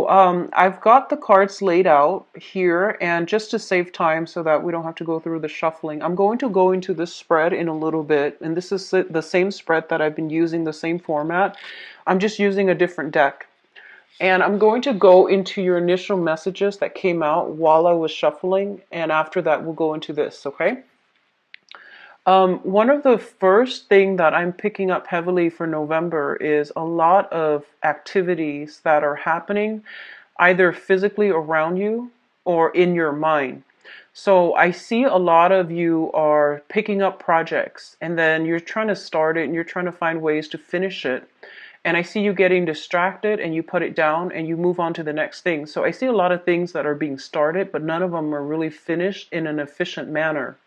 I've got the cards laid out here, and just to save time so that we don't have to go through the shuffling, I'm going to go into this spread in a little bit, and this is the same spread that I've been using, the same format. I'm just using a different deck. And I'm going to go into your initial messages that came out while I was shuffling, and after that we'll go into this, okay? One of the first thing that I'm picking up heavily for November is a lot of activities that are happening either physically around you or in your mind. So I see a lot of you are picking up projects and then you're trying to start it and you're trying to find ways to finish it. And I see you getting distracted and you put it down and you move on to the next thing. So I see a lot of things that are being started, but none of them are really finished in an efficient manner.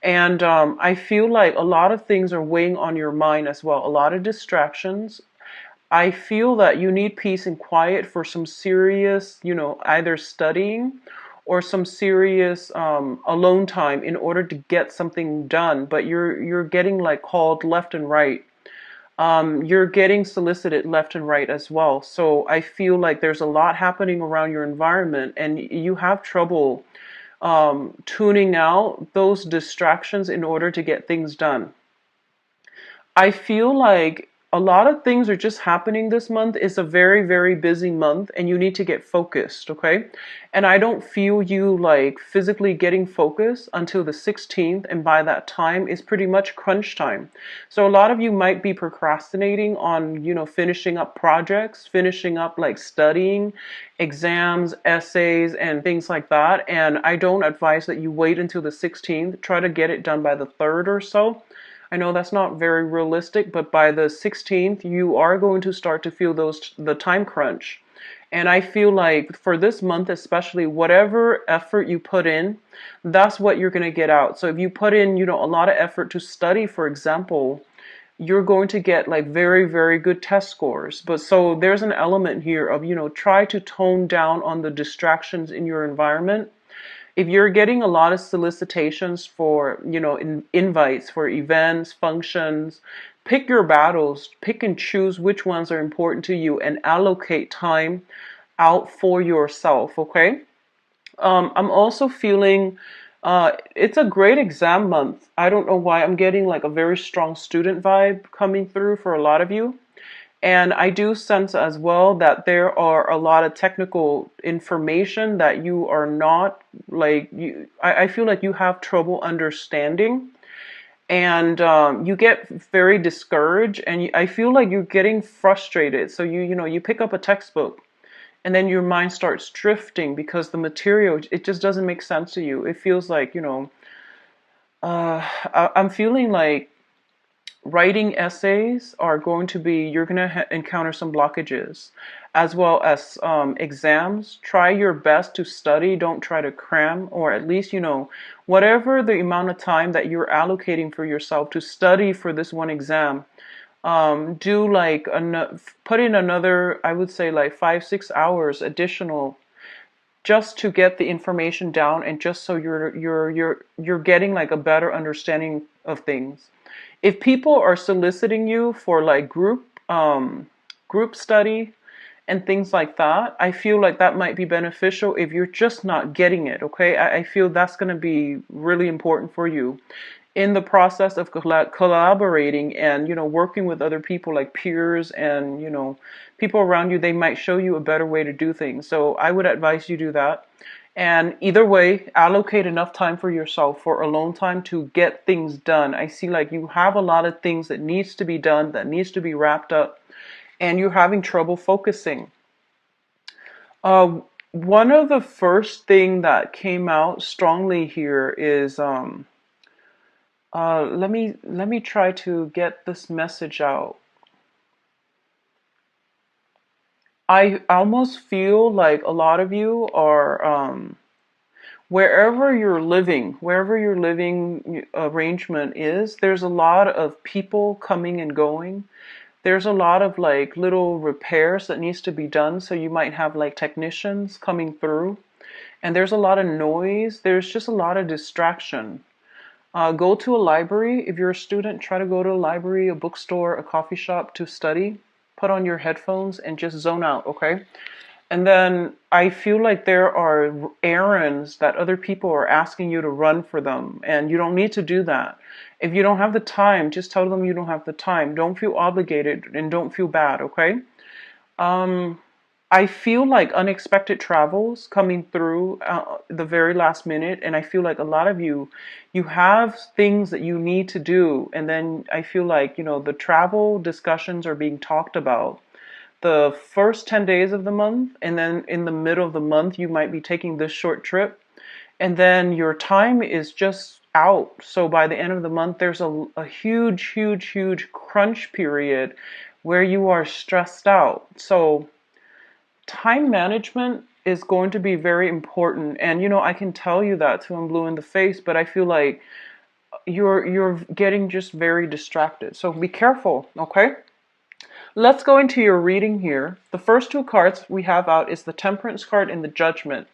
And I feel like a lot of things are weighing on your mind as well, a lot of distractions. I feel that you need peace and quiet for some serious, either studying or some serious alone time in order to get something done. But you're getting like called left and right. You're getting solicited left and right as well. So I feel like there's a lot happening around your environment, and you have trouble tuning out those distractions in order to get things done. I feel like a lot of things are just happening this month. It's a very, very busy month and you need to get focused, okay? And I don't feel you like physically getting focused until the 16th, and by that time it's pretty much crunch time. So a lot of you might be procrastinating on, finishing up projects, finishing up like studying, exams, essays, and things like that. And I don't advise that you wait until the 16th. Try to get it done by the 3rd or so. I know that's not very realistic, but by the 16th, you are going to start to feel the time crunch. And I feel like for this month, especially, whatever effort you put in, that's what you're going to get out. So if you put in, a lot of effort to study, for example, you're going to get like very, very good test scores. But so there's an element here of, try to tone down on the distractions in your environment. If you're getting a lot of solicitations for, invites for events, functions, pick your battles, pick and choose which ones are important to you and allocate time out for yourself, okay? I'm also feeling it's a great exam month. I don't know why I'm getting like a very strong student vibe coming through for a lot of you. And I do sense as well that there are a lot of technical information that you are not I feel like you have trouble understanding, and you get very discouraged, and I feel like you're getting frustrated. So you pick up a textbook and then your mind starts drifting because the material, it just doesn't make sense to you. It feels like, I'm feeling like writing essays are going to be, you're going to encounter some blockages, as well as exams. Try your best to study. Don't try to cram, or at least, whatever the amount of time that you're allocating for yourself to study for this one exam. Do like put in another, I would say like 5-6 hours additional, just to get the information down, and just so you're getting like a better understanding of things. If people are soliciting you for like group study and things like that, I feel like that might be beneficial if you're just not getting it, okay? I feel that's going to be really important for you in the process of collaborating and, working with other people like peers and, people around you. They might show you a better way to do things. So I would advise you do that. And either way, allocate enough time for yourself, for alone time, to get things done. I see like you have a lot of things that needs to be done, that needs to be wrapped up, and you're having trouble focusing. One of the first thing that came out strongly here is let me try to get this message out. I almost feel like a lot of you are wherever your living arrangement is, there's a lot of people coming and going. There's a lot of like little repairs that needs to be done. So you might have like technicians coming through, and there's a lot of noise. There's just a lot of distraction. Go to a library. If you're a student, try to go to a library, a bookstore, a coffee shop to study. Put on your headphones and just zone out, okay? And then I feel like there are errands that other people are asking you to run for them, and you don't need to do that. If you don't have the time, just tell them you don't have the time. Don't feel obligated and don't feel bad, okay? Um, I feel like unexpected travels coming through the very last minute, and I feel like a lot of you have things that you need to do, and then I feel like, the travel discussions are being talked about the first 10 days of the month, and then in the middle of the month, you might be taking this short trip, and then your time is just out. So by the end of the month, there's a huge, huge, huge crunch period where you are stressed out. So time management is going to be very important. And I can tell you that till I'm blue in the face, but I feel like you're getting just very distracted. So be careful, okay? Let's go into your reading here. The first two cards we have out is the Temperance card and the Judgment.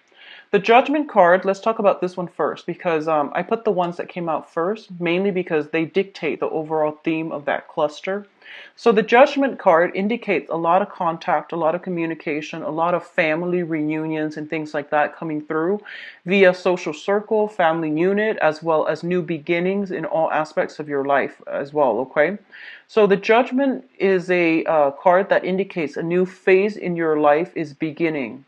The Judgment card, let's talk about this one first because I put the ones that came out first, mainly because they dictate the overall theme of that cluster. So the Judgment card indicates a lot of contact, a lot of communication, a lot of family reunions and things like that coming through via social circle, family unit, as well as new beginnings in all aspects of your life as well, okay? So the Judgment is a card that indicates a new phase in your life is beginning.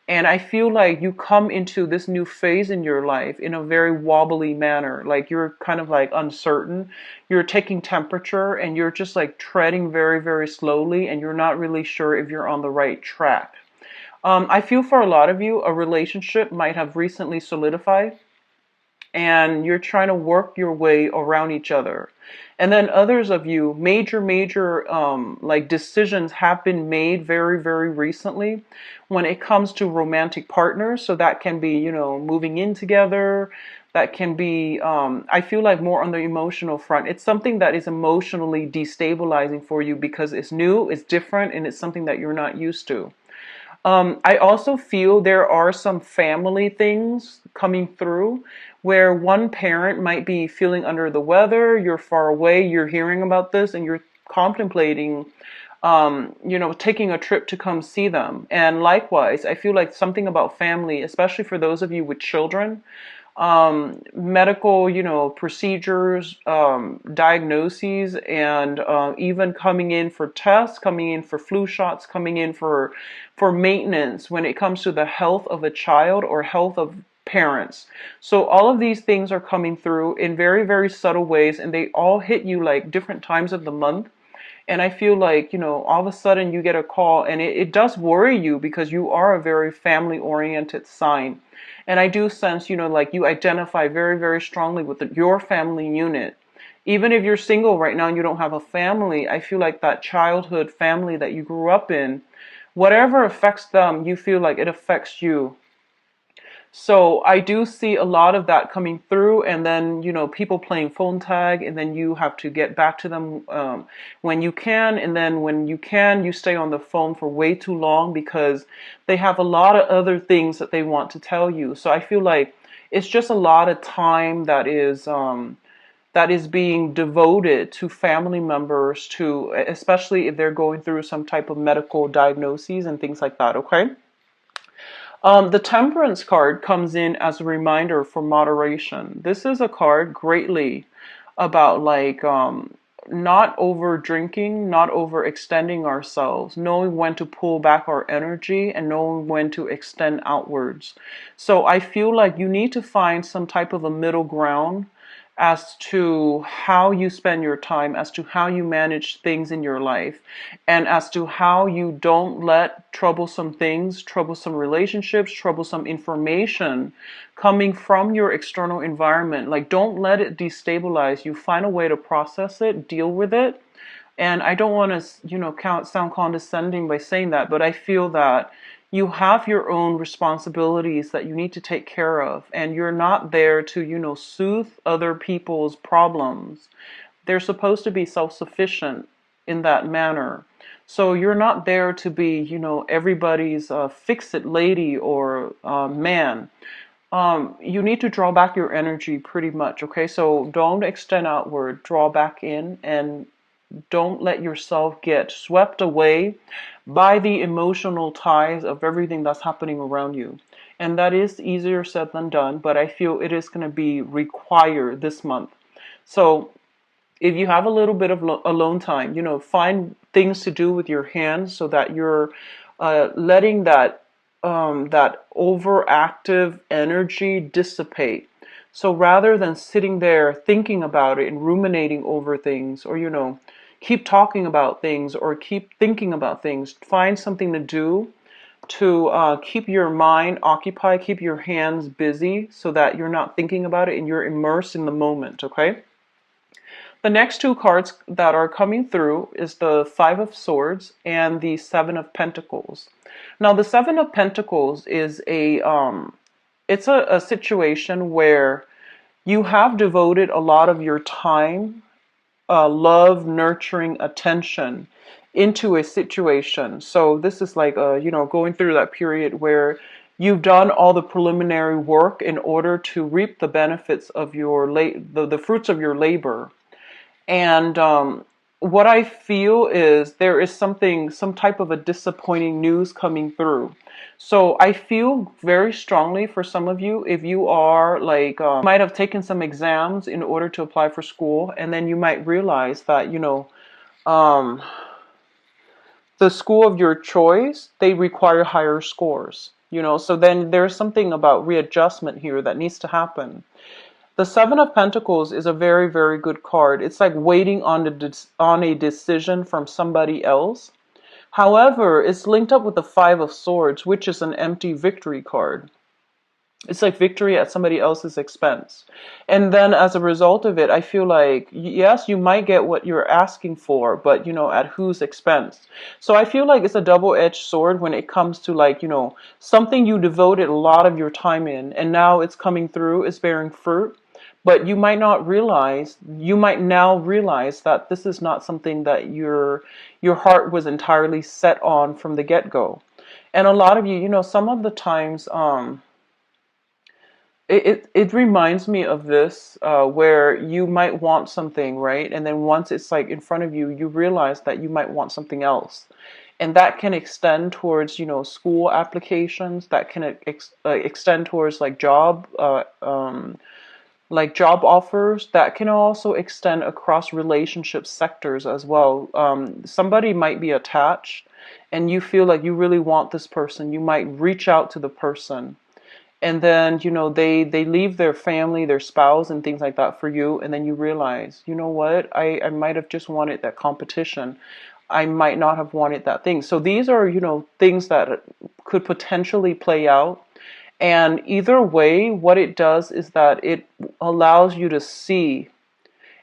And I feel like you come into this new phase in your life in a very wobbly manner. Like you're kind of like uncertain. You're taking temperature and you're just like treading very, very slowly and you're not really sure if you're on the right track. I feel for a lot of you, a relationship might have recently solidified and you're trying to work your way around each other. And then others of you, major like decisions have been made very, very recently when it comes to romantic partners. So that can be, moving in together. That can be, I feel like more on the emotional front. It's something that is emotionally destabilizing for you because it's new, it's different, and it's something that you're not used to. I also feel there are some family things coming through where one parent might be feeling under the weather, you're far away, you're hearing about this, and you're contemplating, taking a trip to come see them. And likewise, I feel like something about family, especially for those of you with children, medical, procedures, diagnoses, and even coming in for tests, coming in for flu shots, coming in for maintenance when it comes to the health of a child or health of parents. So all of these things are coming through in very, very subtle ways, and they all hit you like different times of the month. And I feel like, all of a sudden you get a call and it does worry you because you are a very family oriented sign. And I do sense, like you identify very, very strongly with your family unit. Even if you're single right now and you don't have a family, I feel like that childhood family that you grew up in, whatever affects them, you feel like it affects you. So I do see a lot of that coming through, and then people playing phone tag, and then you have to get back to them when you can, and then when you can, you stay on the phone for way too long because they have a lot of other things that they want to tell you. So I feel like it's just a lot of time that is being devoted to family members, to especially if they're going through some type of medical diagnoses and things like that. Okay. The Temperance card comes in as a reminder for moderation. This is a card greatly about like not over drinking, not overextending ourselves, knowing when to pull back our energy and knowing when to extend outwards. So I feel like you need to find some type of a middle ground as to how you spend your time, as to how you manage things in your life, and as to how you don't let troublesome things, troublesome relationships, troublesome information coming from your external environment, like don't let it destabilize you. Find a way to process it, deal with it. And I don't want to, sound condescending by saying that, but I feel that you have your own responsibilities that you need to take care of, and you're not there to, soothe other people's problems. They're supposed to be self-sufficient in that manner. So you're not there to be, everybody's fix-it lady or man. You need to draw back your energy pretty much, okay? So don't extend outward, draw back in, and Don't let yourself get swept away by the emotional ties of everything that's happening around you. And that is easier said than done, but I feel it is going to be required this month. So if you have a little bit of alone time, find things to do with your hands so that you're letting that overactive energy dissipate. So rather than sitting there thinking about it and ruminating over things, or keep talking about things or keep thinking about things, find something to do to keep your mind occupied, keep your hands busy, so that you're not thinking about it and you're immersed in the moment. Okay. The next two cards that are coming through is the Five of Swords and the Seven of Pentacles. Now, the Seven of Pentacles is it's a situation where you have devoted a lot of your time, love, nurturing, attention into a situation. So this is like, going through that period where you've done all the preliminary work in order to reap the benefits of the fruits of your labor. And what I feel is there is some type of a disappointing news coming through. So I feel very strongly for some of you, if you are like, might have taken some exams in order to apply for school, and then you might realize that, um, the school of your choice, they require higher scores, so then there's something about readjustment here that needs to happen. The Seven of Pentacles is a very, very good card. It's like waiting on a decision from somebody else. However, it's linked up with the Five of Swords, which is an empty victory card. It's like victory at somebody else's expense. And then as a result of it, I feel like, yes, you might get what you're asking for, but, at whose expense? So I feel like it's a double-edged sword when it comes to like, something you devoted a lot of your time in, and now it's coming through, it's bearing fruit. But you might not realize, you might now realize that this is not something that your heart was entirely set on from the get-go. And a lot of you, some of the times, it reminds me of this, where you might want something, right? And then once it's like in front of you, you realize that you might want something else. And that can extend towards, school applications, that can extend towards like job offers, that can also extend across relationship sectors as well. Somebody might be attached and you feel like you really want this person. You might reach out to the person, and then they leave their family, their spouse and things like that for you, and then you realize, you know what, I might have just wanted that competition. I might not have wanted that thing. So these are things that could potentially play out. And either way, what it does is that it allows you to see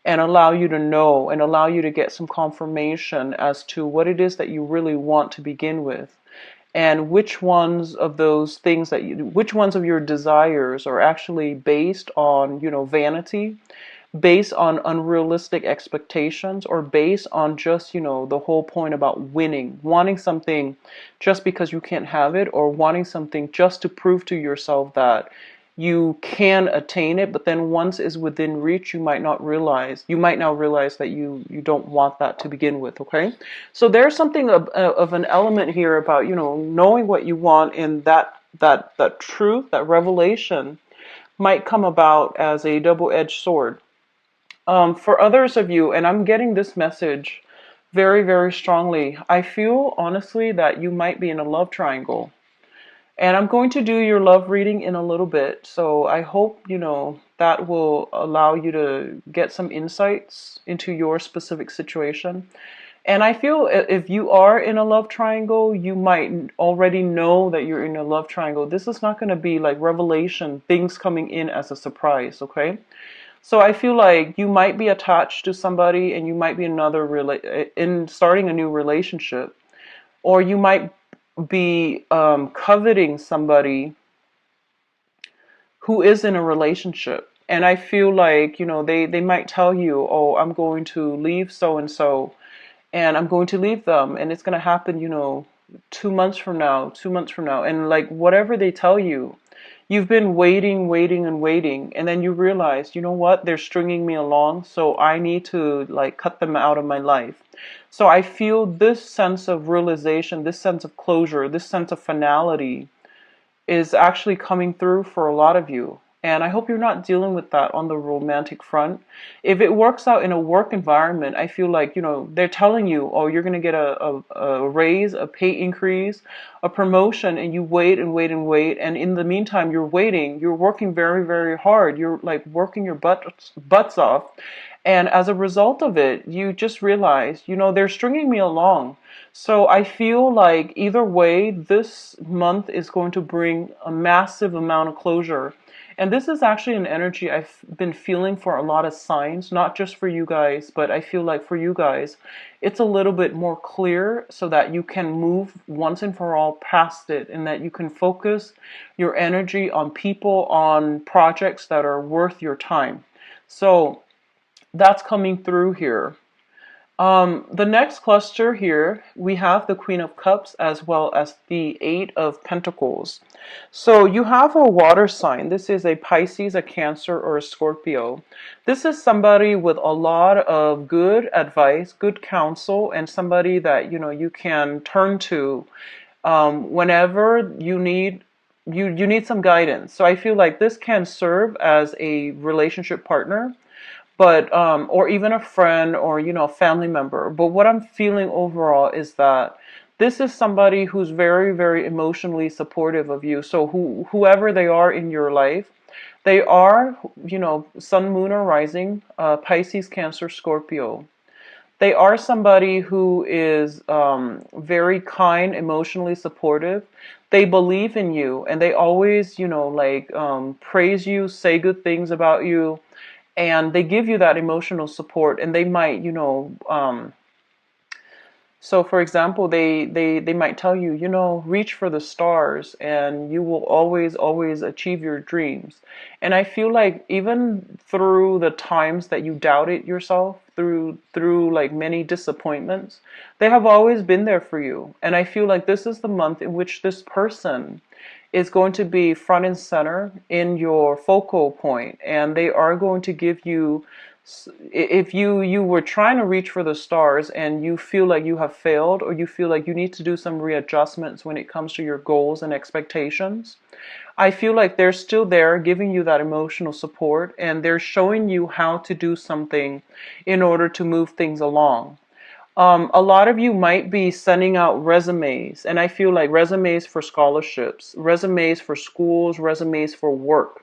and allow you to know and allow you to get some confirmation as to what it is that you really want to begin with, and which ones of those things which ones of your desires are actually based on, vanity, based on unrealistic expectations, or based on just, the whole point about winning, wanting something just because you can't have it, or wanting something just to prove to yourself that you can attain it, but then once it's within reach, you might now realize that you don't want that to begin with. Okay, so there's something of an element here about knowing what you want, and that truth, that revelation might come about as a double-edged sword. For others of you, and I'm getting this message very, very strongly, I feel honestly that you might be in a love triangle. And I'm going to do your love reading in a little bit. So I hope, that will allow you to get some insights into your specific situation. And I feel if you are in a love triangle, you might already know that you're in a love triangle. This is not going to be like revelation, things coming in as a surprise, okay? So I feel like you might be attached to somebody, and you might be in starting a new relationship, or you might be coveting somebody who is in a relationship. And I feel like, they might tell you, oh, I'm going to leave so and so, and I'm going to leave them, and it's going to happen, 2 months from now, 2 months from now, and like whatever they tell you, you've been waiting, waiting, and waiting, and then you realize, you know what, they're stringing me along, so I need to like cut them out of my life. So I feel this sense of realization, this sense of closure, this sense of finality is actually coming through for a lot of you. And I hope you're not dealing with that on the romantic front. If it works out in a work environment, I feel like, they're telling you, oh, you're going to get a raise, a pay increase, a promotion, and you wait and wait and wait. And in the meantime, you're waiting, you're working very, very hard. You're like working your butts off. And as a result of it, you just realize, they're stringing me along. So I feel like either way, this month is going to bring a massive amount of closure. And this is actually an energy I've been feeling for a lot of signs, not just for you guys, but I feel like for you guys, it's a little bit more clear so that you can move once and for all past it and that you can focus your energy on people, on projects that are worth your time. So that's coming through here. The next cluster here, we have the Queen of Cups as well as the Eight of Pentacles. So you have a water sign. This is a Pisces, a Cancer, or a Scorpio. This is somebody with a lot of good advice, good counsel, and somebody that, you can turn to whenever you need some guidance. So I feel like this can serve as a relationship partner, but or even a friend or a family member. But what I'm feeling overall is that this is somebody who's very, very emotionally supportive of you. So whoever they are in your life, they are, sun, moon, or rising, Pisces, Cancer, Scorpio. They are somebody who is very kind, emotionally supportive. They believe in you, and they always, praise you, say good things about you, and they give you that emotional support. And they might, so for example, they might tell you, reach for the stars and you will always, always achieve your dreams. And I feel like even through the times that you doubted yourself, through like many disappointments, they have always been there for you. And I feel like this is the month in which this person is going to be front and center in your focal point, and they are going to give you, if you were trying to reach for the stars and you feel like you have failed, or you feel like you need to do some readjustments when it comes to your goals and expectations, I feel like they're still there giving you that emotional support, and they're showing you how to do something in order to move things along. A lot of you might be sending out resumes, and I feel like resumes for scholarships, resumes for schools, resumes for work.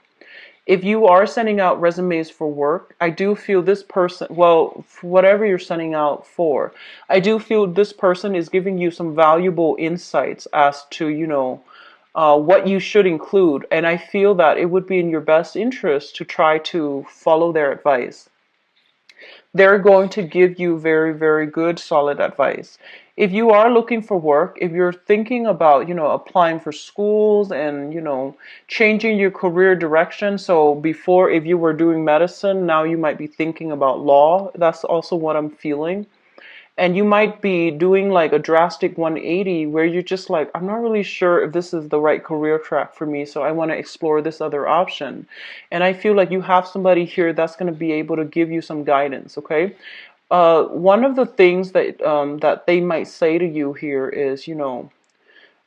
If you are sending out resumes for work, I do feel this person, well, whatever you're sending out for, I do feel this person is giving you some valuable insights as to, what you should include. And I feel that it would be in your best interest to try to follow their advice. They're going to give you very, very good, solid advice. If you are looking for work, if you're thinking about, applying for schools and, changing your career direction. So before, if you were doing medicine, now you might be thinking about law. That's also what I'm feeling. And you might be doing like a drastic 180 where you're just like, I'm not really sure if this is the right career track for me, so I want to explore this other option. And I feel like you have somebody here that's going to be able to give you some guidance, okay? One of the things that they might say to you here is,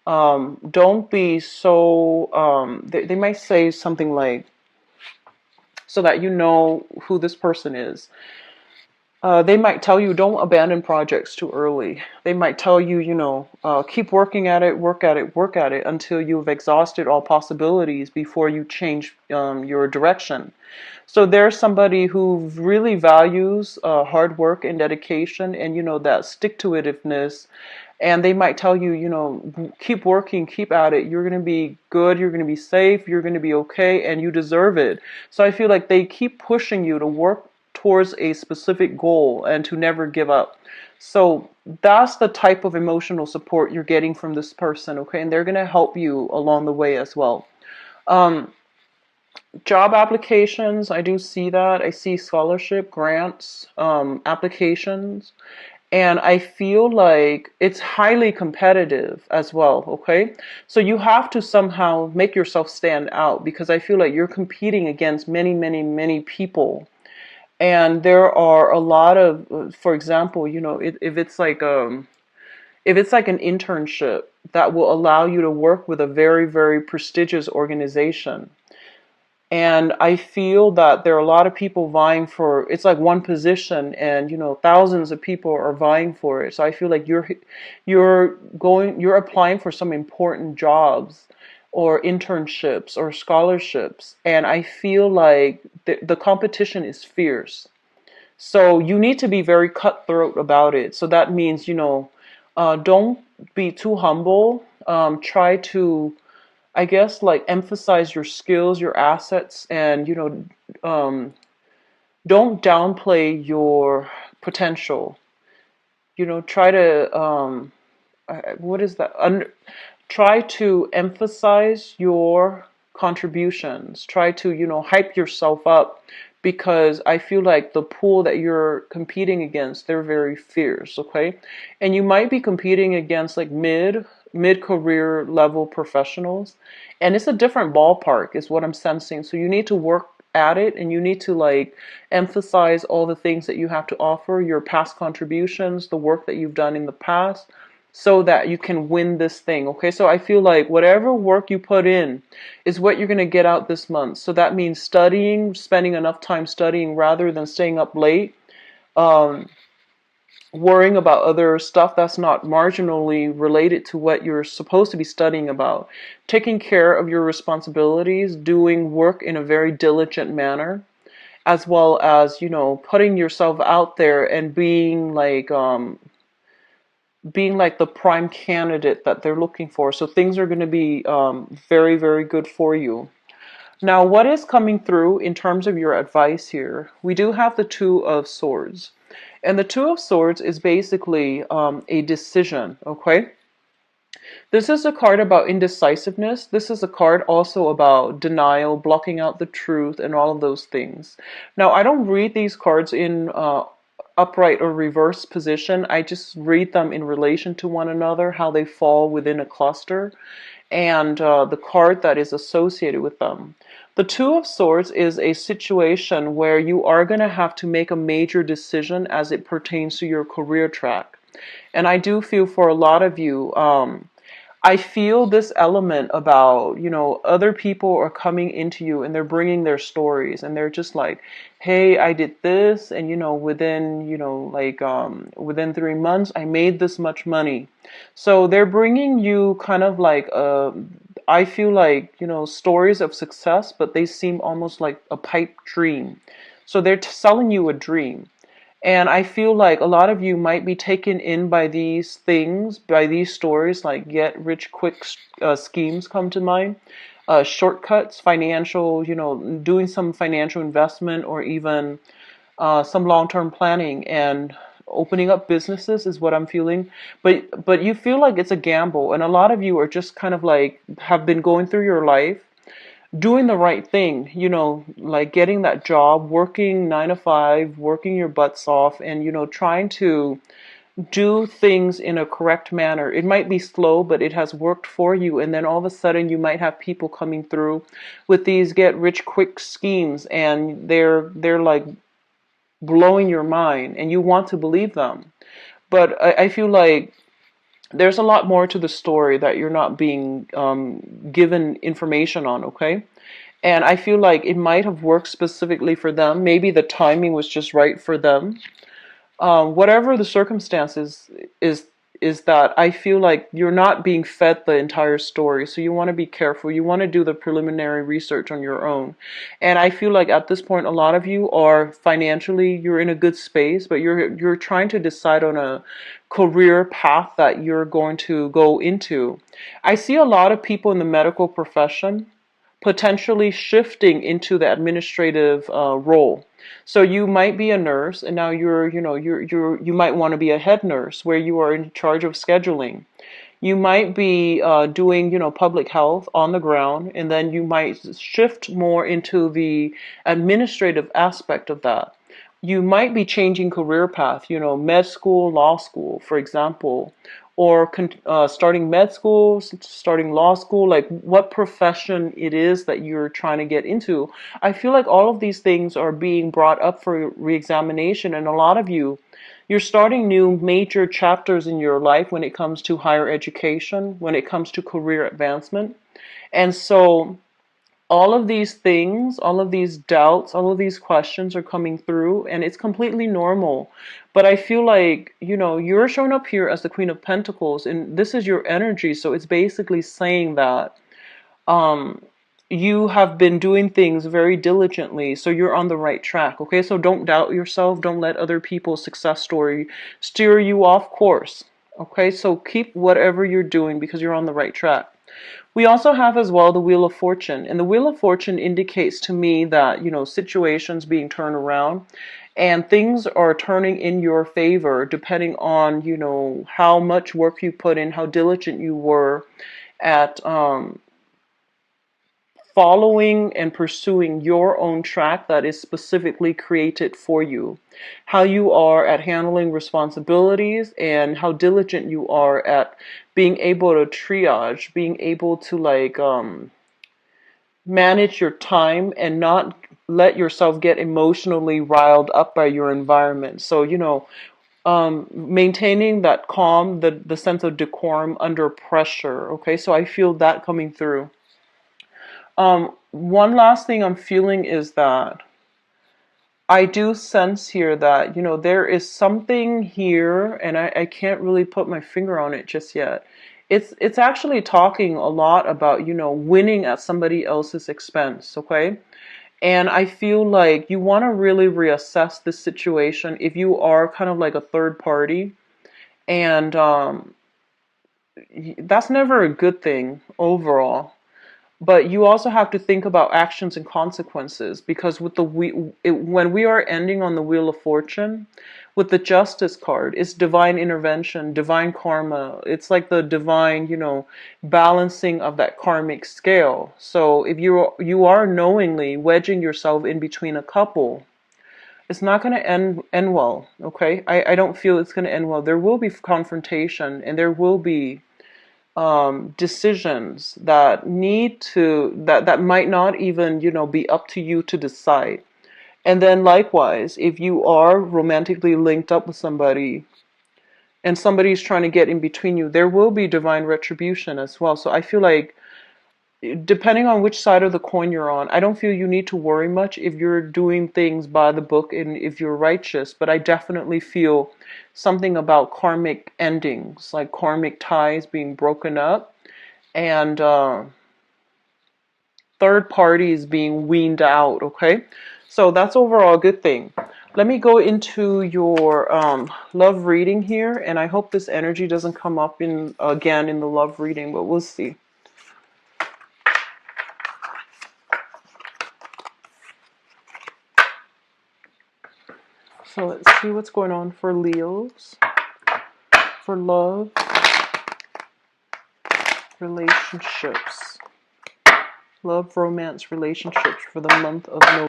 don't be so, they might say something like, so that you know who this person is. They might tell you don't abandon projects too early. They might tell you, keep working at it, work at it, work at it until you've exhausted all possibilities before you change your direction. So there's somebody who really values hard work and dedication and, that stick-to-itiveness. And they might tell you, keep working, keep at it. You're going to be good. You're going to be safe. You're going to be okay. And you deserve it. So I feel like they keep pushing you to work towards a specific goal and to never give up. So that's the type of emotional support you're getting from this person, okay? And they're going to help you along the way as well. Job applications, I do see that. I see scholarship, grants, applications. And I feel like it's highly competitive as well, okay? So you have to somehow make yourself stand out, because I feel like you're competing against many, many, many people. And there are a lot of, for example, if it's like an internship that will allow you to work with a very, very prestigious organization. And I feel that there are a lot of people vying for, it's like one position, and thousands of people are vying for it. So I feel like you're applying for some important jobs or internships or scholarships, and I feel like the competition is fierce. So you need to be very cutthroat about it. So that means, don't be too humble. Try to, I guess, like, emphasize your skills, your assets, and, don't downplay your potential. Try to, what is that? Try to emphasize your contributions. Try to, hype yourself up, because I feel like the pool that you're competing against, they're very fierce, okay? And you might be competing against like mid career level professionals, and it's a different ballpark is what I'm sensing. So you need to work at it, and you need to like emphasize all the things that you have to offer, your past contributions, the work that you've done in the past, so that you can win this thing. Okay, so I feel like whatever work you put in is what you're going to get out this month. So that means studying, spending enough time studying rather than staying up late, um, worrying about other stuff that's not marginally related to what you're supposed to be studying about, taking care of your responsibilities, doing work in a very diligent manner, as well as, putting yourself out there and being like the prime candidate that they're looking for. So things are going to be very, very good for you. Now, what is coming through in terms of your advice here? We do have the Two of Swords. And the Two of Swords is basically a decision, okay? This is a card about indecisiveness. This is a card also about denial, blocking out the truth, and all of those things. Now, I don't read these cards in upright or reverse position. I just read them in relation to one another, how they fall within a cluster, and the card that is associated with them. The Two of Swords is a situation where you are going to have to make a major decision as it pertains to your career track. And I do feel for a lot of you, I feel this element about, other people are coming into you and they're bringing their stories, and they're just like, hey, I did this, and, within, within 3 months, I made this much money. So they're bringing you kind of like, I feel like, stories of success, but they seem almost like a pipe dream. So they're selling you a dream. And I feel like a lot of you might be taken in by these things, by these stories, like get rich quick schemes come to mind, shortcuts, financial, doing some financial investment, or even some long-term planning and opening up businesses is what I'm feeling. But you feel like it's a gamble, and a lot of you are just kind of like have been going through your life doing the right thing, like getting that job, working 9 to 5, working your butts off, and, trying to do things in a correct manner. It might be slow, but it has worked for you. And then all of a sudden you might have people coming through with these get rich quick schemes, and they're like blowing your mind, and you want to believe them. But I feel like there's a lot more to the story that you're not being given information on, okay? And I feel like it might have worked specifically for them. Maybe the timing was just right for them. Whatever the circumstances is that I feel like you're not being fed the entire story. So you want to be careful. You want to do the preliminary research on your own. And I feel like at this point, a lot of you are financially, you're in a good space, but you're trying to decide on a career path that you're going to go into. I see a lot of people in the medical profession potentially shifting into the administrative role. So you might be a nurse, and now you might want to be a head nurse where you are in charge of scheduling. You might be doing, public health on the ground, and then you might shift more into the administrative aspect of that. you might be changing career path, med school, law school, for example, or starting med school, starting law school, like what profession it is that you're trying to get into. I feel like all of these things are being brought up for reexamination, and a lot of you're starting new major chapters in your life when it comes to higher education, when it comes to career advancement. And so all of these things, all of these doubts, all of these questions are coming through, and it's completely normal. But I feel like, you're showing up here as the Queen of Pentacles, and this is your energy. So it's basically saying that um, you have been doing things very diligently, so you're on the right track. Okay, so don't doubt yourself. Don't let other people's success story steer you off course. Okay, so keep whatever you're doing because you're on the right track. We also have as well the Wheel of Fortune. And the Wheel of Fortune indicates to me that, situations being turned around and things are turning in your favor depending on, how much work you put in, how diligent you were at following and pursuing your own track that is specifically created for you, how you are at handling responsibilities, and how diligent you are at being able to triage, being able to manage your time and not let yourself get emotionally riled up by your environment. So, maintaining that calm, the sense of decorum under pressure. Okay, so I feel that coming through. One last thing I'm feeling is that I do sense here that, there is something here, and I can't really put my finger on it just yet. It's actually talking a lot about, winning at somebody else's expense, okay? And I feel like you want to really reassess this situation if you are kind of like a third party. And that's never a good thing overall. But you also have to think about actions and consequences, because with when we are ending on the Wheel of Fortune, with the Justice card, it's divine intervention, divine karma. It's like the divine, balancing of that karmic scale. So if you are knowingly wedging yourself in between a couple, it's not going to end well. Okay, I don't feel it's going to end well. There will be confrontation, and there will be decisions that that might not even be up to you to decide. And then likewise, if you are romantically linked up with somebody and somebody's trying to get in between you, there will be divine retribution as well. So I feel like depending on which side of the coin you're on, I don't feel you need to worry much if you're doing things by the book and if you're righteous. But I definitely feel something about karmic endings, like karmic ties being broken up, and third parties being weaned out. Okay, so that's overall a good thing. Let me go into your love reading here, and I hope this energy doesn't come up again in the love reading, but we'll see. So let's see what's going on for Leos, for love, relationships, love, romance, relationships for the month of November.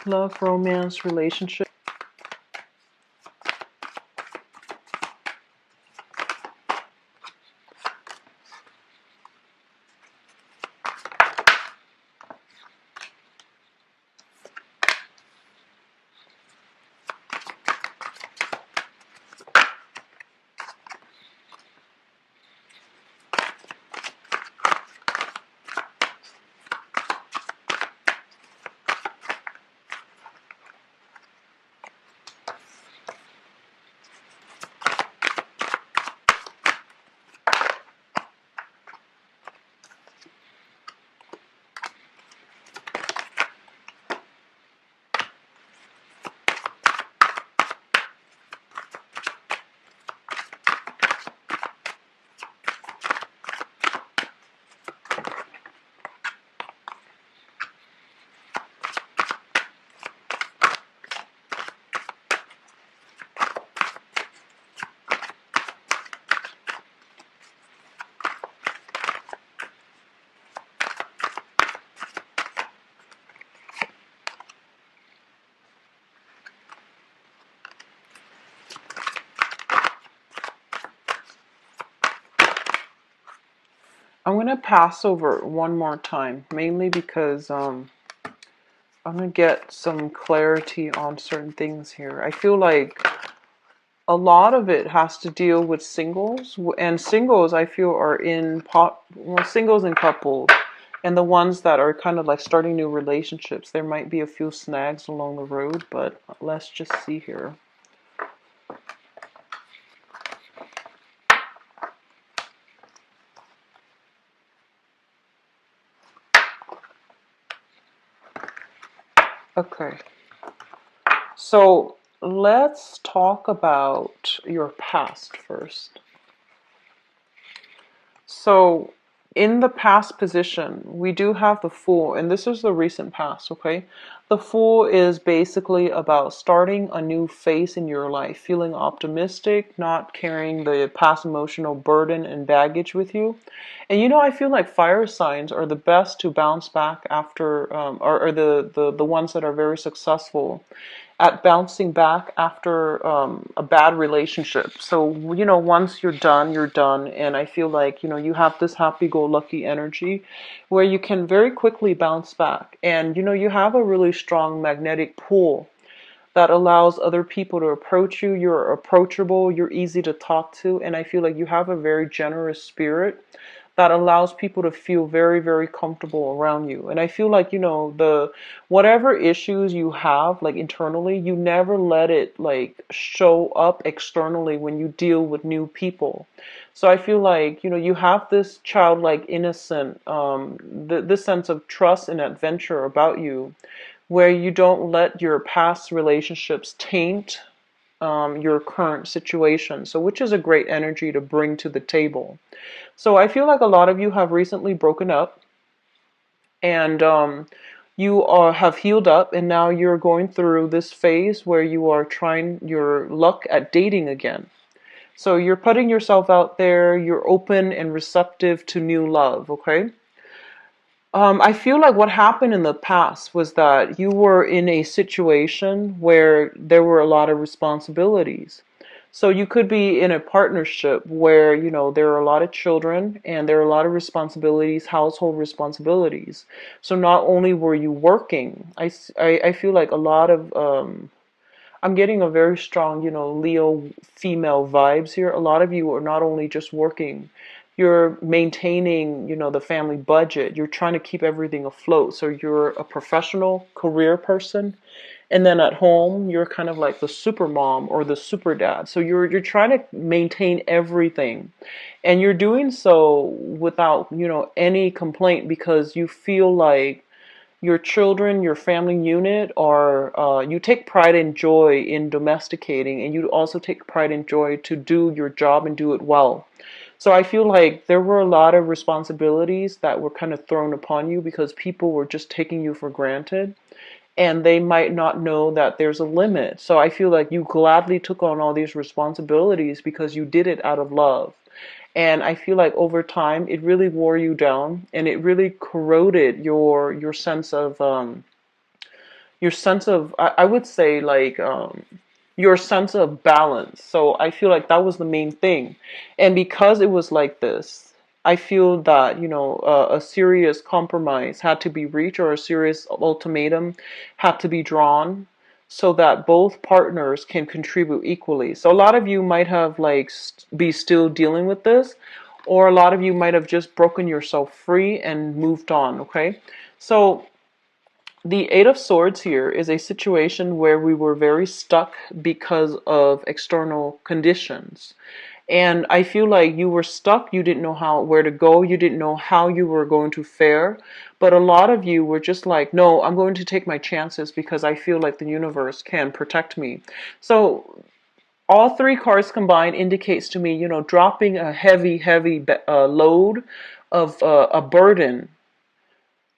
Love, romance, relationship. I'm going to pass over it one more time, mainly because I'm going to get some clarity on certain things here. I feel like a lot of it has to deal with singles, and singles I feel are in singles and couples, and the ones that are kind of like starting new relationships. There might be a few snags along the road, but let's just see here. Okay, so let's talk about your past first. So, in the past position, we do have the Fool, and this is the recent past, okay? The Fool is basically about starting a new phase in your life, feeling optimistic, not carrying the past emotional burden and baggage with you. And I feel like fire signs are the best to bounce back after, or the ones that are very successful at bouncing back after a bad relationship. So, once you're done, you're done. And I feel like, you have this happy go lucky energy where you can very quickly bounce back. And, you have a really strong magnetic pull that allows other people to approach you. You're approachable, you're easy to talk to. And I feel like you have a very generous spirit that allows people to feel very, very comfortable around you. And I feel like, the whatever issues you have, like internally, you never let it like show up externally when you deal with new people. So I feel like, you have this childlike innocent, this sense of trust and adventure about you where you don't let your past relationships taint your current situation. So, which is a great energy to bring to the table. So I feel like a lot of you have recently broken up, and have healed up, and now you're going through this phase where you are trying your luck at dating again. So you're putting yourself out there, you're open and receptive to new love, okay? I feel like what happened in the past was that you were in a situation where there were a lot of responsibilities. So you could be in a partnership where, there are a lot of children and there are a lot of responsibilities, household responsibilities. So not only were you working, I feel like a lot of, I'm getting a very strong, Leo female vibes here. A lot of you are not only just working, you're maintaining, the family budget. You're trying to keep everything afloat. So you're a professional career person. And then at home, you're kind of like the super mom or the super dad. So you're trying to maintain everything. And you're doing so without, any complaint because you feel like your children, your family unit, are you take pride and joy in domesticating, and you also take pride and joy to do your job and do it well. So I feel like there were a lot of responsibilities that were kind of thrown upon you because people were just taking you for granted and they might not know that there's a limit. So I feel like you gladly took on all these responsibilities because you did it out of love. And I feel like over time it really wore you down and it really corroded your sense of I would say like your sense of balance. So I feel like that was the main thing. And because it was like this, I feel that, a serious compromise had to be reached or a serious ultimatum had to be drawn so that both partners can contribute equally. So a lot of you might have like be still dealing with this, or a lot of you might have just broken yourself free and moved on, okay? So the Eight of Swords here is a situation where we were very stuck because of external conditions. And I feel like you were stuck, you didn't know where to go, you didn't know how you were going to fare. But a lot of you were just like, no, I'm going to take my chances because I feel like the universe can protect me. So all three cards combined indicates to me, dropping a heavy, heavy load of a burden,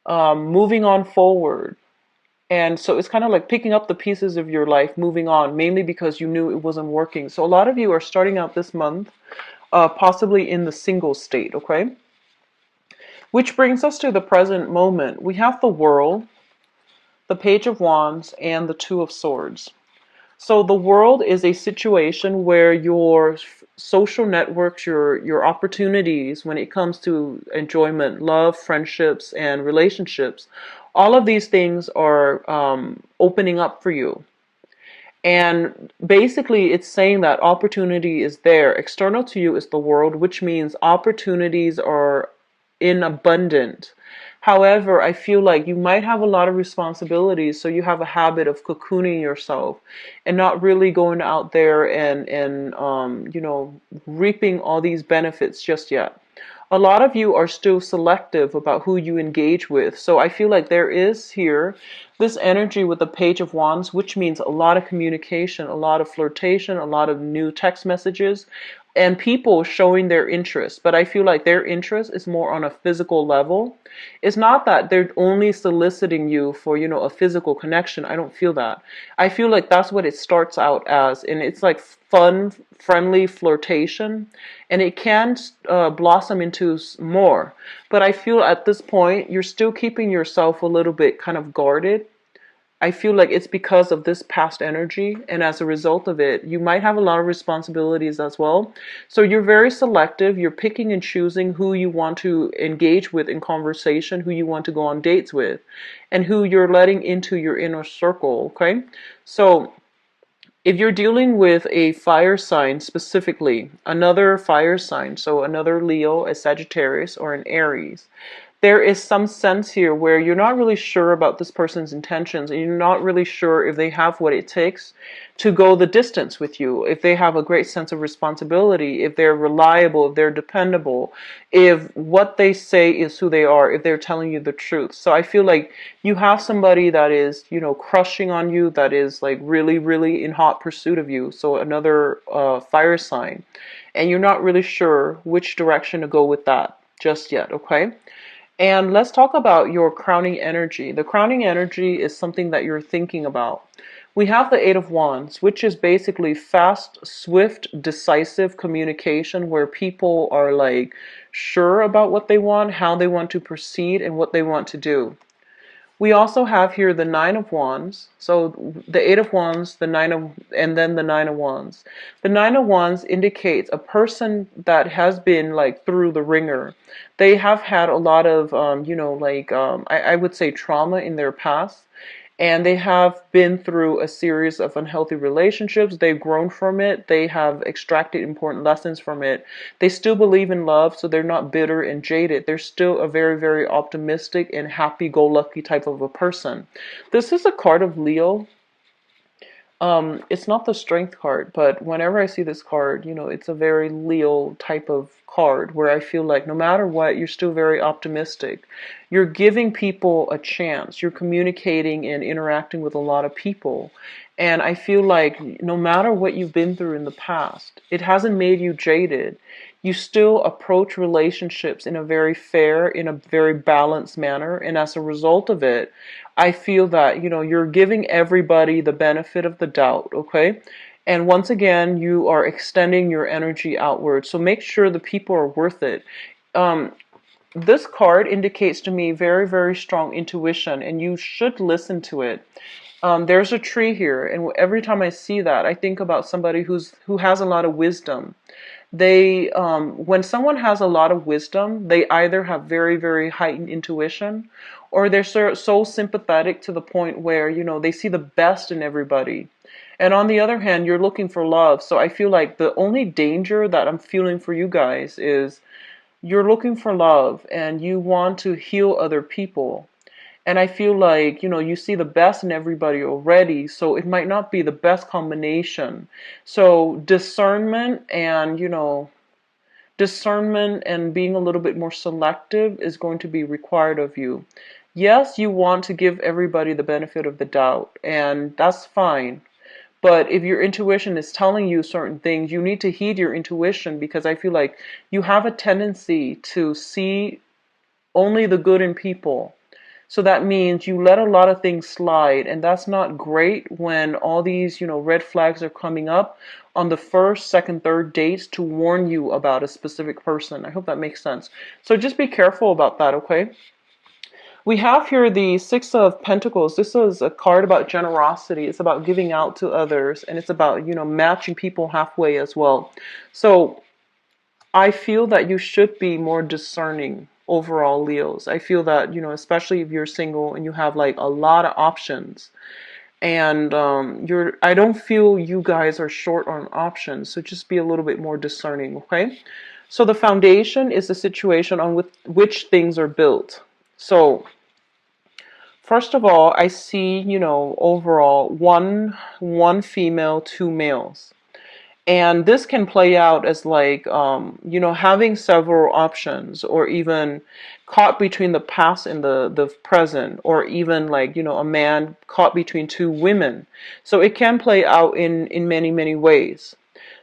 moving on forward. And so it's kind of like picking up the pieces of your life, moving on, mainly because you knew it wasn't working. So a lot of you are starting out this month, possibly in the single state, okay? Which brings us to the present moment. We have the World, the Page of Wands, and the Two of Swords. So the world is a situation where your social networks, your opportunities when it comes to enjoyment, love, friendships, and relationships, all of these things are opening up for you. And basically, it's saying that opportunity is there. External to you is the world, which means opportunities are in abundant. However, I feel like you might have a lot of responsibilities, so you have a habit of cocooning yourself and not really going out there and reaping all these benefits just yet. A lot of you are still selective about who you engage with. So I feel like there is here this energy with the Page of Wands, which means a lot of communication, a lot of flirtation, a lot of new text messages, and people showing their interest. But I feel like their interest is more on a physical level. It's not that they're only soliciting you for, a physical connection. I don't feel that. I feel like that's what it starts out as, and it's like fun, friendly flirtation, and it can blossom into more. But I feel at this point, you're still keeping yourself a little bit kind of guarded. I feel like it's because of this past energy, and as a result of it, you might have a lot of responsibilities as well. So you're very selective. You're picking and choosing who you want to engage with in conversation, who you want to go on dates with, and who you're letting into your inner circle, okay? So if you're dealing with a fire sign specifically, another fire sign, so another Leo, a Sagittarius, or an Aries, there is some sense here where you're not really sure about this person's intentions, and you're not really sure if they have what it takes to go the distance with you, if they have a great sense of responsibility, if they're reliable, if they're dependable, if what they say is who they are, if they're telling you the truth. So I feel like you have somebody that is, crushing on you, that is like really, really in hot pursuit of you. So another fire sign. And you're not really sure which direction to go with that just yet, okay? And let's talk about your crowning energy. The crowning energy is something that you're thinking about. We have the Eight of Wands, which is basically fast, swift, decisive communication where people are like sure about what they want, how they want to proceed, and what they want to do. We also have here the Nine of Wands. So the Eight of Wands, and then the Nine of Wands. The Nine of Wands indicates a person that has been like through the ringer. They have had a lot of, I would say trauma in their past. And they have been through a series of unhealthy relationships. They've grown from it. They have extracted important lessons from it. They still believe in love, so they're not bitter and jaded. They're still a very, very optimistic and happy-go-lucky type of a person. This is a card of Leo. It's not the strength card, but whenever I see this card, it's a very Leo type of card where I feel like no matter what, you're still very optimistic. You're giving people a chance. You're communicating and interacting with a lot of people. And I feel like no matter what you've been through in the past, it hasn't made you jaded. You still approach relationships in a very fair, in a very balanced manner. And as a result of it, I feel that, you're giving everybody the benefit of the doubt, okay? And once again, you are extending your energy outward. So make sure the people are worth it. This card indicates to me very, very strong intuition, and you should listen to it. There's a tree here, and every time I see that, I think about somebody who has a lot of wisdom. When someone has a lot of wisdom, they either have very, very heightened intuition, or they're so sympathetic to the point where, they see the best in everybody. And on the other hand, you're looking for love. So I feel like the only danger that I'm feeling for you guys is you're looking for love and you want to heal other people. And I feel like, you see the best in everybody already, so it might not be the best combination. So discernment and being a little bit more selective is going to be required of you. Yes, you want to give everybody the benefit of the doubt, and that's fine. But if your intuition is telling you certain things, you need to heed your intuition, because I feel like you have a tendency to see only the good in people. So that means you let a lot of things slide, and that's not great when all these, red flags are coming up on the first, second, third dates to warn you about a specific person. I hope that makes sense. So just be careful about that, okay? We have here the Six of Pentacles. This is a card about generosity. It's about giving out to others, and it's about, matching people halfway as well. So I feel that you should be more discerning overall, Leos. I feel that, especially if you're single and you have like a lot of options, and I don't feel you guys are short on options, so just be a little bit more discerning, okay? So the foundation is the situation on which things are built. So first of all, I see, overall one female, two males. And this can play out as like, having several options, or even caught between the past and the present, or even like, a man caught between two women. So it can play out in many, many ways.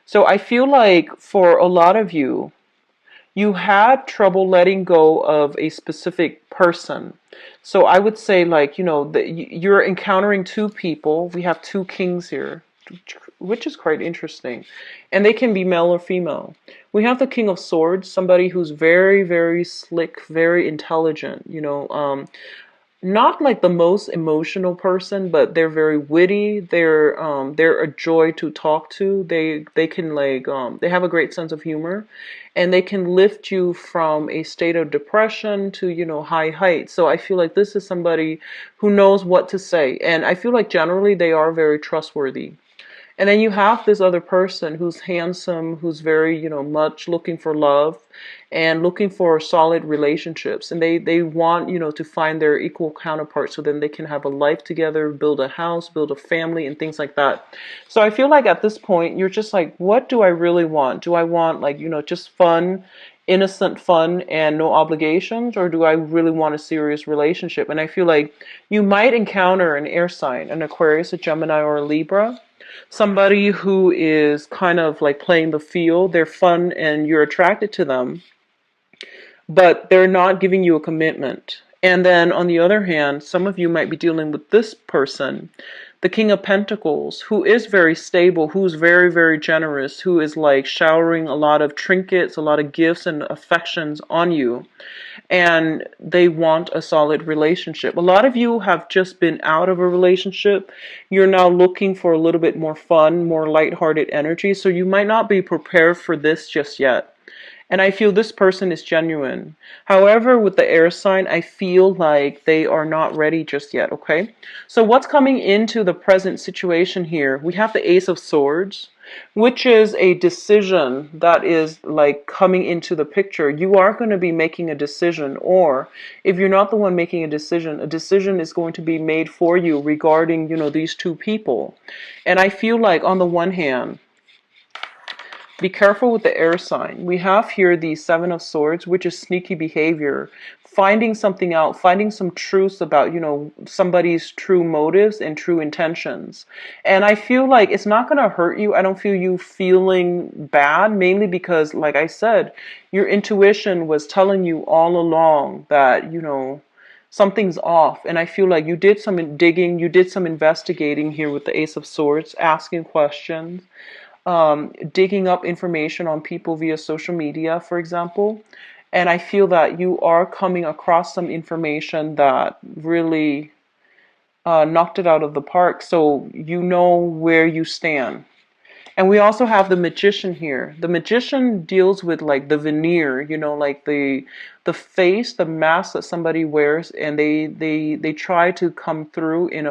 So I feel like for a lot of you, you had trouble letting go of a specific person. So I would say, like, that you're encountering two people. We have two kings here, which is quite interesting. And they can be male or female. We have the King of Swords, somebody who's very, very slick, very intelligent, not like the most emotional person, but they're very witty. They're a joy to talk to. They can like they have a great sense of humor, and they can lift you from a state of depression to, high heights. So I feel like this is somebody who knows what to say, and I feel like generally they are very trustworthy. And then you have this other person who's handsome, who's very, much looking for love and looking for solid relationships. And they want, to find their equal counterpart so then they can have a life together, build a house, build a family, and things like that. So I feel like at this point, you're just like, what do I really want? Do I want, like, just fun, innocent fun and no obligations, or do I really want a serious relationship? And I feel like you might encounter an air sign, an Aquarius, a Gemini, or a Libra. Somebody who is kind of like playing the field. They're fun and you're attracted to them, but they're not giving you a commitment. And then on the other hand, some of you might be dealing with this person, the King of Pentacles, who is very stable, who's very, very generous, who is like showering a lot of trinkets, a lot of gifts and affections on you. And they want a solid relationship. A lot of you have just been out of a relationship. You're now looking for a little bit more fun, more lighthearted energy. So you might not be prepared for this just yet. And I feel this person is genuine. However, with the air sign, I feel like they are not ready just yet, okay? So what's coming into the present situation here? We have the Ace of Swords, which is a decision that is like coming into the picture. You are going to be making a decision, or if you're not the one making a decision is going to be made for you regarding, these two people. And I feel like on the one hand, be careful with the air sign. We have here the Seven of Swords, which is sneaky behavior, finding something out, finding some truths about, somebody's true motives and true intentions. And I feel like it's not going to hurt you. I don't feel you feeling bad, mainly because, like I said, your intuition was telling you all along that, something's off. And I feel like you did some digging, you did some investigating here with the Ace of Swords, asking questions, digging up information on people via social media, for example. And I feel that you are coming across some information that really knocked it out of the park. So you know where you stand. And we also have the Magician here. The Magician deals with like the veneer, like the face, the mask that somebody wears, and they try to come through in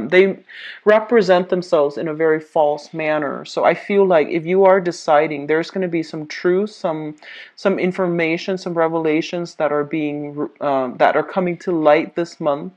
they represent themselves in a very false manner. So I feel like if you are deciding, there's going to be some truth, some information, some revelations that are being that are coming to light this month,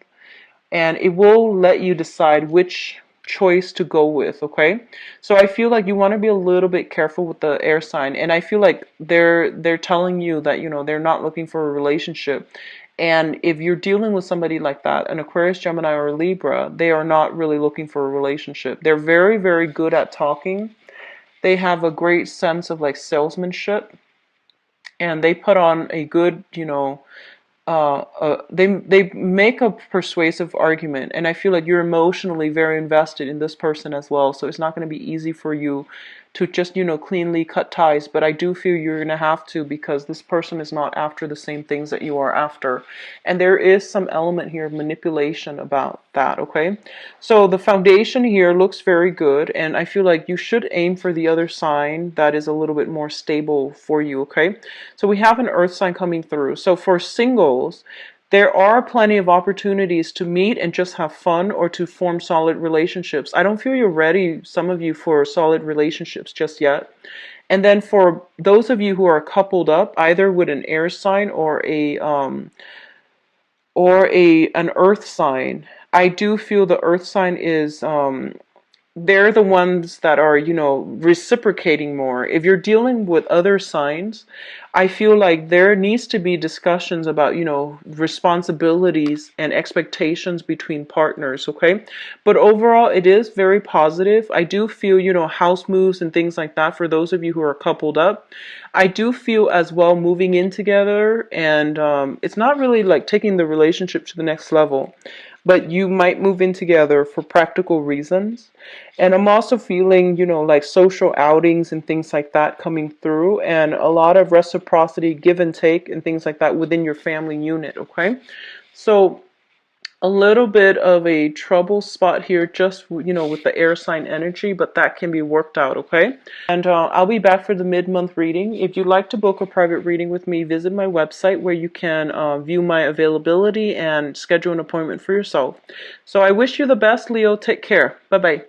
and it will let you decide which choice to go with, okay? So I feel like you want to be a little bit careful with the air sign, and I feel like they're telling you that, they're not looking for a relationship. And if you're dealing with somebody like that, an Aquarius, Gemini, or Libra, they are not really looking for a relationship. They're very, very good at talking. They have a great sense of like salesmanship, and they put on a good, they make a persuasive argument, and I feel like you're emotionally very invested in this person as well. So it's not going to be easy for you to just, cleanly cut ties. But I do feel you're going to have to, because this person is not after the same things that you are after. And there is some element here of manipulation about that, okay? So the foundation here looks very good, and I feel like you should aim for the other sign that is a little bit more stable for you, okay? So we have an earth sign coming through. So for singles, there are plenty of opportunities to meet and just have fun, or to form solid relationships. I don't feel you're ready, some of you, for solid relationships just yet. And then for those of you who are coupled up, either with an air sign or an earth sign, I do feel the earth sign is they're the ones that are, reciprocating more. If you're dealing with other signs, I feel like there needs to be discussions about, responsibilities and expectations between partners, okay? But overall, it is very positive. I do feel, house moves and things like that for those of you who are coupled up. I do feel as well moving in together, and it's not really like taking the relationship to the next level, but you might move in together for practical reasons. And I'm also feeling, like social outings and things like that coming through, and a lot of reciprocity, give and take, and things like that within your family unit, okay? So a little bit of a trouble spot here, just, with the air sign energy, but that can be worked out, okay? And I'll be back for the mid-month reading. If you'd like to book a private reading with me, visit my website where you can view my availability and schedule an appointment for yourself. So I wish you the best, Leo. Take care. Bye-bye.